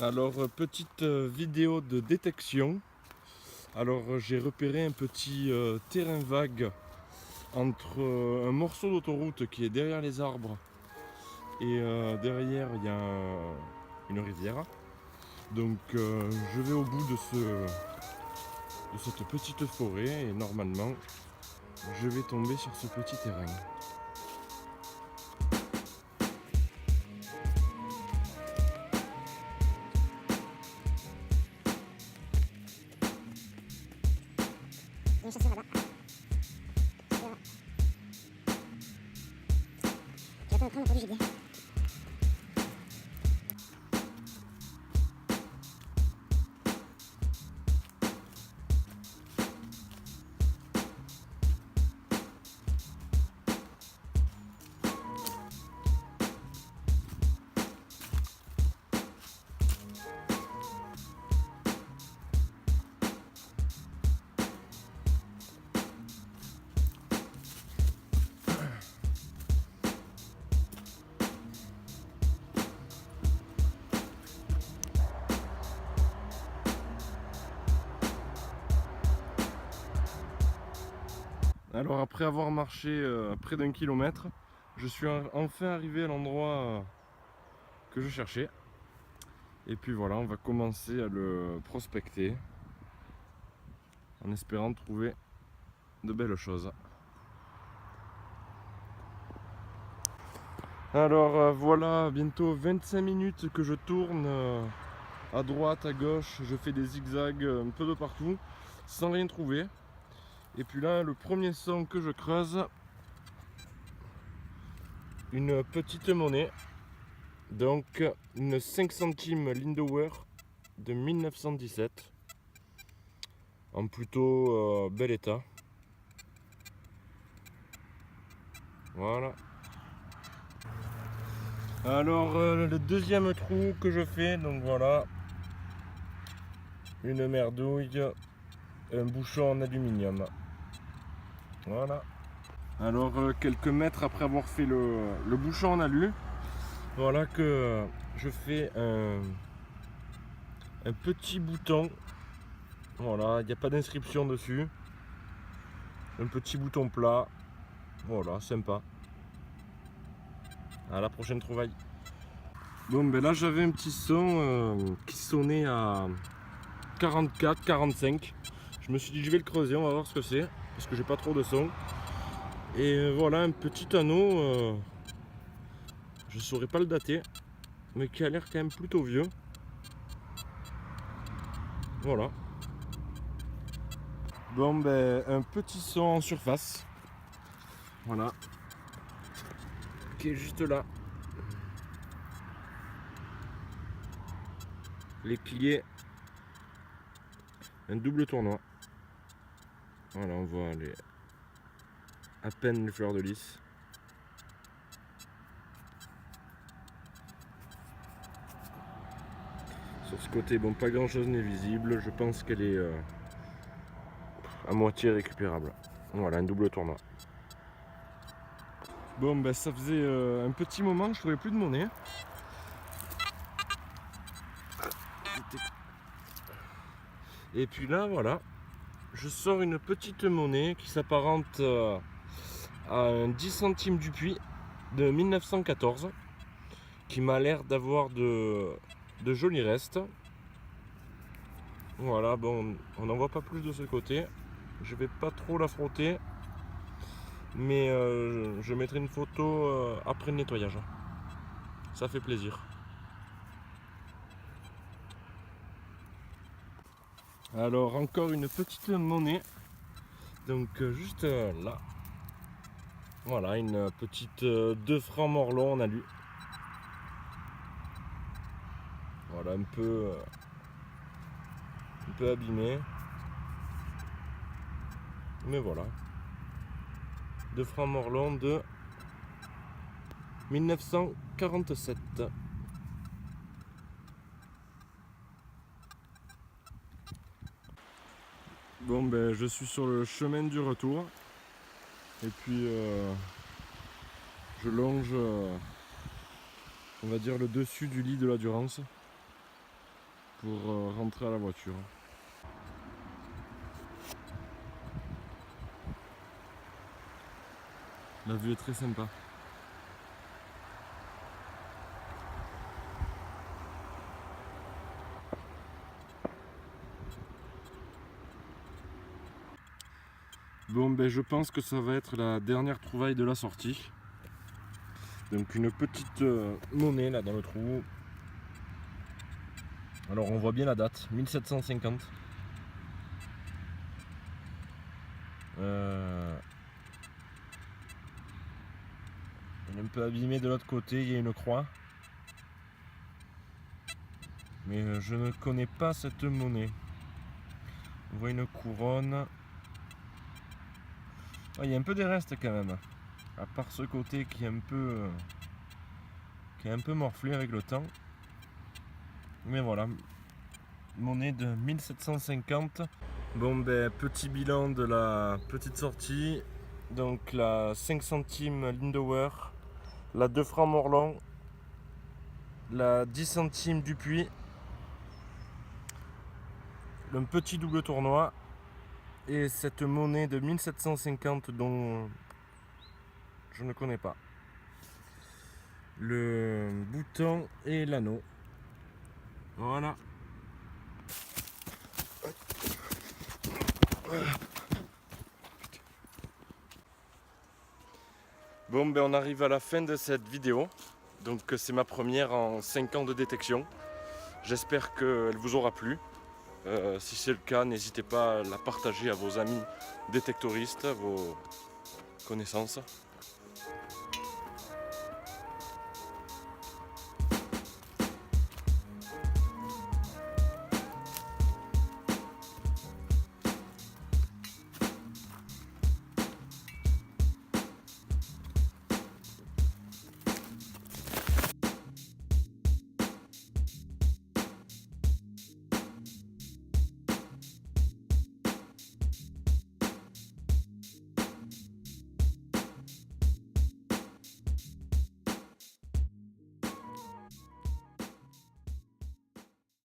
Alors, petite vidéo de détection. Alors, j'ai repéré un petit terrain vague entre un morceau d'autoroute qui est derrière les arbres et derrière il y a une rivière. Donc, je vais au bout de cette petite forêt et normalement, je vais tomber sur ce petit terrain. Une chaussure là-bas. Je vais attendre un produit gibier. Alors, après avoir marché près d'un kilomètre, je suis enfin arrivé à l'endroit que je cherchais. Et puis voilà, on va commencer à le prospecter en espérant trouver de belles choses. Alors voilà, bientôt 25 minutes que je tourne à droite, à gauche, je fais des zigzags un peu de partout sans rien trouver. Et puis là, le premier son que je creuse, une petite monnaie, donc une 5 centimes Lindauer de 1917, en plutôt bel état. Voilà. Alors le deuxième trou que je fais, donc voilà, une merdouille, un bouchon en aluminium. Voilà. Alors quelques mètres après avoir fait le bouchon en alu, voilà que je fais un petit bouton. Voilà, il n'y a pas d'inscription dessus. Un petit bouton plat. Voilà, sympa. À la prochaine trouvaille. Bon ben là j'avais un petit son qui sonnait à 44, 45. Je me suis dit je vais le creuser, on va voir ce que c'est. Parce que j'ai pas trop de son. Et voilà un petit anneau. Je saurais pas le dater. Mais qui a l'air quand même plutôt vieux. Voilà. Bon ben un petit son en surface. Voilà. Qui est juste là. Les clés. Un double tournoi. Voilà, on voit à peine les fleurs de lys. Sur ce côté, bon, pas grand chose n'est visible. Je pense qu'elle est à moitié récupérable. Voilà, un double tournoi. Bon, ben ça faisait un petit moment que je trouvais plus de monnaie. Et puis là, voilà, je sors une petite monnaie qui s'apparente à un 10 centimes du Puy de 1914, qui m'a l'air d'avoir de jolis restes. Voilà, bon, on n'en voit pas plus de ce côté. Je vais pas trop la frotter, mais je mettrai une photo après le nettoyage. Ça fait plaisir. Alors encore une petite monnaie, donc juste là. Voilà, une petite 2 francs Morlon en alu. Voilà, un peu abîmé. Mais voilà. 2 francs Morlon de 1947. Bon ben je suis sur le chemin du retour. Et puis je longe on va dire le dessus du lit de la Durance. pour rentrer à la voiture. La vue est très sympa. Bon ben je pense que ça va être la dernière trouvaille de la sortie. Donc une petite monnaie là dans le trou. Alors on voit bien la date, 1750. Elle est un peu abîmée de l'autre côté, il y a une croix. Mais je ne connais pas cette monnaie. On voit une couronne. Ah, il y a un peu des restes quand même. À part ce côté qui est un peu morflé avec le temps. Mais voilà. Monnaie de 1750. Bon ben petit bilan de la petite sortie. Donc la 5 centimes Lindauer, la 2 francs Morlan, la 10 centimes Dupuis, un petit double tournoi et cette monnaie de 1750 dont je ne connais pas le bouton et l'anneau. Voilà. Bon ben on arrive à la fin de cette vidéo. Donc c'est ma première en 5 ans de détection. J'espère qu'elle vous aura plu. Si c'est le cas, n'hésitez pas à la partager à vos amis détectoristes, à vos connaissances.